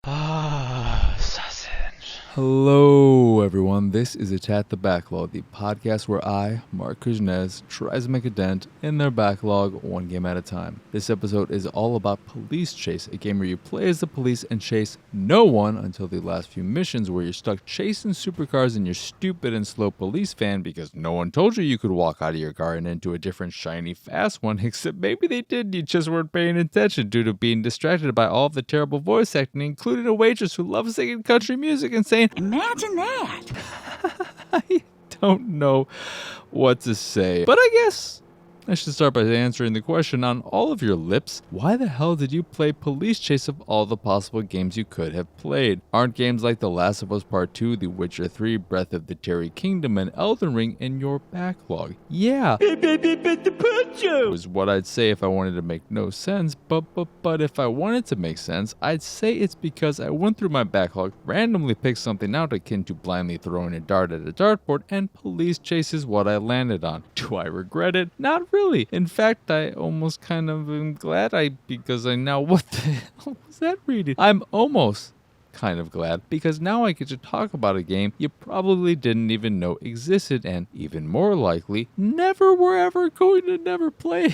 Sausage. Hello, everyone. This is Attack the Backlog, the podcast where I, Mark Kuznez, tries to make a dent in their backlog one game at a time. This episode is all about Police Chase, a game where you play as the police and chase no one until the last few missions where you're stuck chasing supercars in your stupid and slow police van because no one told you could walk out of your car and into a different shiny fast one, except maybe they did, you just weren't paying attention due to being distracted by all of the terrible voice acting, including a waitress who loves singing country music and saying, Imagine that. I don't know what to say. But I guess I should start by answering the question on all of your lips. Why the hell did you play Police Chase of all the possible games you could have played? Aren't games like The Last of Us Part 2, The Witcher 3, Breath of the Terry Kingdom, and Elden Ring in your backlog? Yeah. Was what I'd say if I wanted to make no sense, but if I wanted to make sense, I'd say it's because I went through my backlog, randomly picked something out akin to blindly throwing a dart at a dartboard, and Police Chase is what I landed on. Do I regret it? Not really. In fact, I almost kind of am glad because I now, what the hell was that reading? I'm almost kind of glad because now I get to talk about a game you probably didn't even know existed and even more likely never were ever going to never play.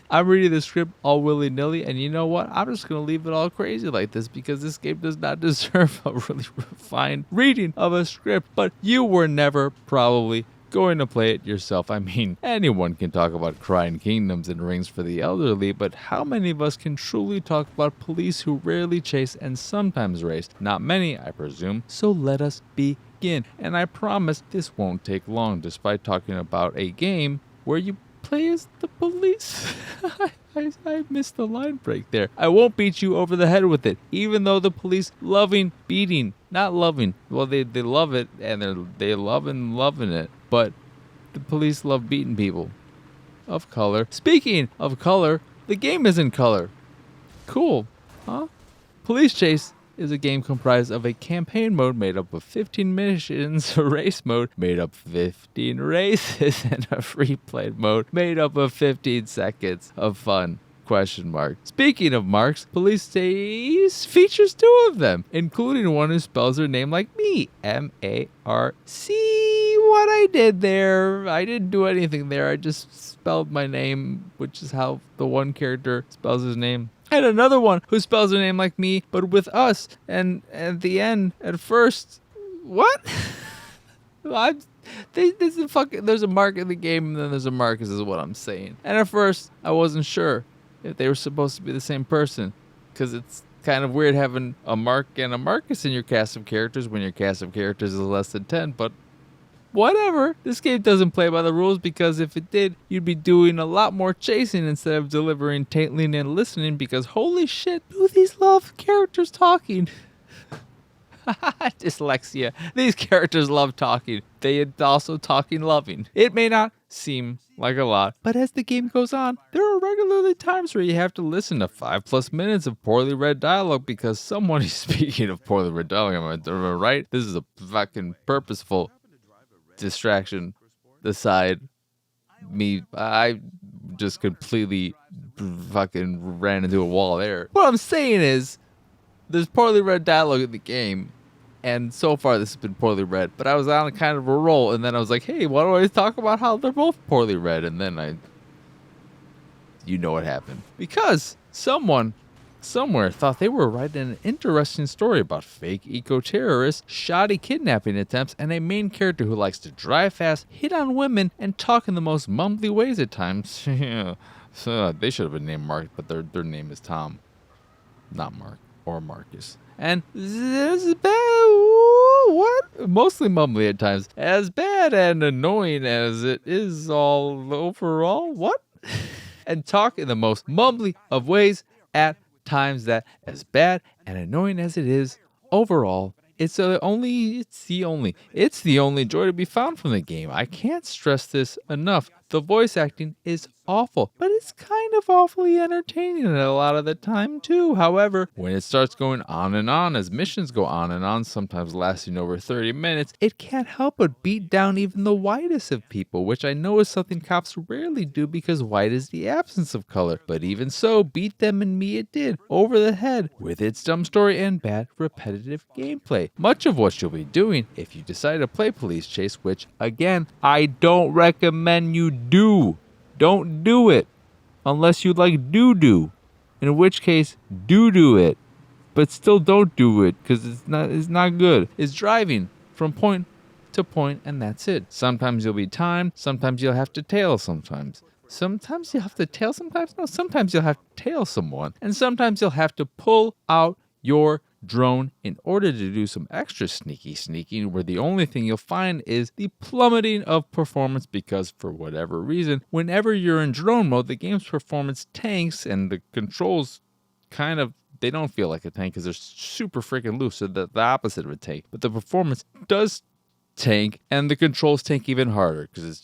I'm reading the script all willy-nilly, and you know what? I'm just going to leave it all crazy like this because this game does not deserve a really refined reading of a script, but you were never probably going to play it yourself. I mean, anyone can talk about crying kingdoms and rings for the elderly, but how many of us can truly talk about police who rarely chase and sometimes race? Not many, I presume. So let us begin. And I promise this won't take long, despite talking about a game where you play as the police. I missed the line break there. I won't beat you over the head with it, even though the police not loving. Well, they love it, and they loving it. But the police love beating people of color. Speaking of color, the game is in color. Cool, huh? Police Chase is a game comprised of a campaign mode made up of 15 missions, a race mode made up of 15 races, and a free play mode made up of 15 seconds of fun. ? Speaking of marks, Police Chase features 2 of them, including one who spells her name like me, M-A-R-C. What I did there, I didn't do anything there. I just spelled my name, which is how the one character spells his name. And another one who spells her name like me, but with us. And at the end, at first, what? There's a mark in the game, and then there's a Marcus, is what I'm saying. And at first, I wasn't sure if they were supposed to be the same person, because it's kind of weird having a Mark and a Marcus in your cast of characters when your cast of characters is less than 10, but whatever. This game doesn't play by the rules, because if it did, you'd be doing a lot more chasing instead of delivering taintling and listening, because holy shit, do these love characters talking. Dyslexia. These characters love talking. They also talking loving. It may not seem like a lot, but as the game goes on, there are regularly times where you have to listen to 5+ minutes of poorly read dialogue because someone is speaking of poorly read dialogue. Am I right? This is a fucking purposeful distraction. Aside, I just completely fucking ran into a wall there. What I'm saying is, there's poorly read dialogue in the game, and so far this has been poorly read, but I was on a kind of a roll, and then I was like, hey, why don't I talk about how they're both poorly read? And then you know what happened. Because someone somewhere thought they were writing an interesting story about fake eco-terrorists, shoddy kidnapping attempts, and a main character who likes to drive fast, hit on women, and talk in the most mumbly ways at times. So they should have been named Mark, but their name is Tom, not Mark or Marcus. And this is bad. What? Mostly mumbly at times. As bad and annoying as it is all overall. What? And talk in the most mumbly of ways at times that, as bad and annoying as it is overall, it's the only joy to be found from the game. I can't stress this enough. The voice acting is awful, but it's kind of awfully entertaining a lot of the time too. However, when it starts going on and on, as missions go on and on, sometimes lasting over 30 minutes, it can't help but beat down even the whitest of people, which I know is something cops rarely do because white is the absence of color. But even so, beat them and me it did, over the head, with its dumb story and bad, repetitive gameplay. Much of what you'll be doing if you decide to play Police Chase, which, again, I don't recommend you do. Don't do it unless you like doo-doo, in which case do it, but still don't do it because it's not good. It's driving from point to point and that's it. Sometimes you'll be timed, sometimes you'll have to tail sometimes you'll have to tail sometimes you'll have to tail someone, and sometimes you'll have to pull out your drone in order to do some extra sneaking, where the only thing you'll find is the plummeting of performance because for whatever reason, whenever you're in drone mode, the game's performance tanks and the controls they don't feel like a tank because they're super freaking loose, so the opposite of a tank. But the performance does tank and the controls tank even harder because it's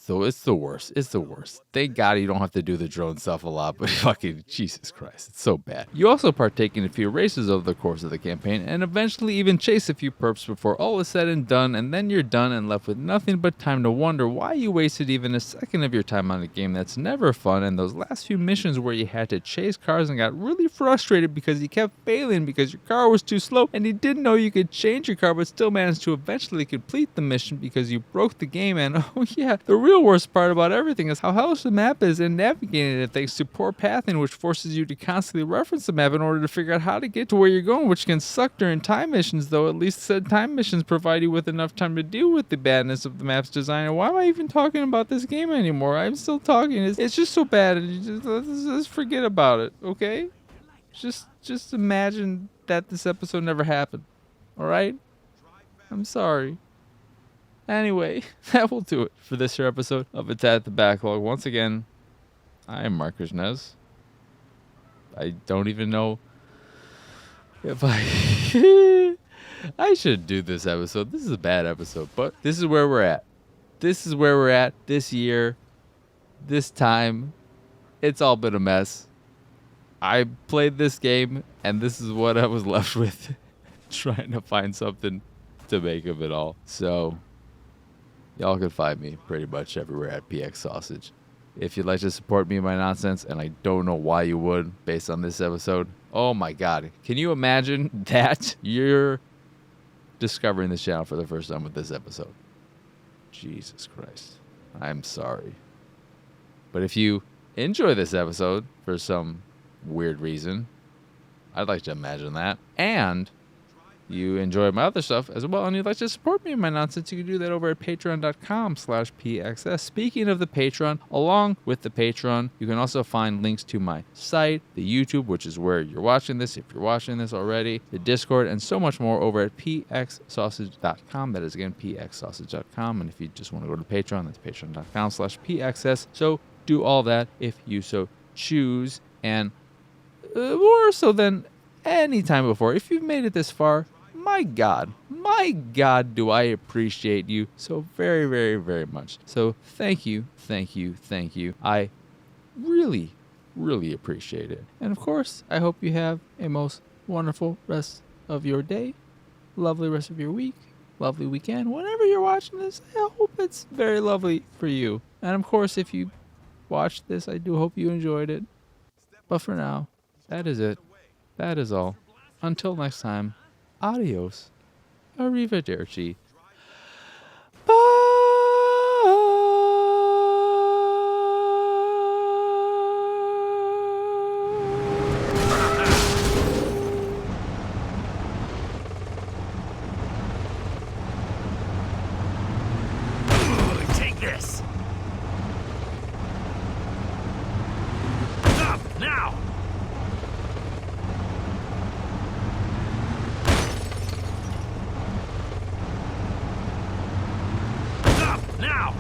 the worst. It's the worst. Thank God you don't have to do the drone stuff a lot, but fucking Jesus Christ, it's so bad. You also partake in a few races over the course of the campaign and eventually even chase a few perps before all is said and done, and then you're done and left with nothing but time to wonder why you wasted even a second of your time on a game that's never fun. And those last few missions where you had to chase cars and got really frustrated because you kept failing because your car was too slow and you didn't know you could change your car but still managed to eventually complete the mission because you broke the game. And oh yeah, the real worst part about everything is how hellish the map is in navigating it thanks to poor pathing, which forces you to constantly reference the map in order to figure out how to get to where you're going, which can suck during time missions, though at least said time missions provide you with enough time to deal with the badness of the map's design. And why am I even talking about this game anymore? I'm still talking. It's just so bad. Let's forget about it, okay? Just imagine that this episode never happened, alright? I'm sorry. Anyway, that will do it for this here episode of Attack the Backlog. Once again, I am Marcus Nez. I don't even know if I should do this episode. This is a bad episode, but this is where we're at. This is where we're at this year, this time. It's all been a mess. I played this game, and this is what I was left with, trying to find something to make of it all. So y'all can find me pretty much everywhere at PX Sausage. If you'd like to support me in my nonsense, and I don't know why you would based on this episode, oh my God. Can you imagine that you're discovering this channel for the first time with this episode? Jesus Christ. I'm sorry. But if you enjoy this episode for some weird reason, I'd like to imagine that, and you enjoy my other stuff as well, and you'd like to support me in my nonsense, you can do that over at patreon.com/pxs. Speaking of the Patreon, along with the Patreon, you can also find links to my site, the YouTube, which is where you're watching this, if you're watching this already, the Discord, and so much more over at pxsausage.com. That is, again, pxsausage.com. And if you just want to go to Patreon, that's patreon.com/pxs. So do all that if you so choose, and more so than any time before, if you've made it this far, my God, do I appreciate you so very, very, very much. So thank you. I really, really appreciate it. And of course, I hope you have a most wonderful rest of your day, lovely rest of your week, lovely weekend. Whenever you're watching this, I hope it's very lovely for you. And of course, if you watched this, I do hope you enjoyed it. But for now, that is it. That is all. Until next time, adios. Arrivederci. Bye. Take this. Stop now. Now!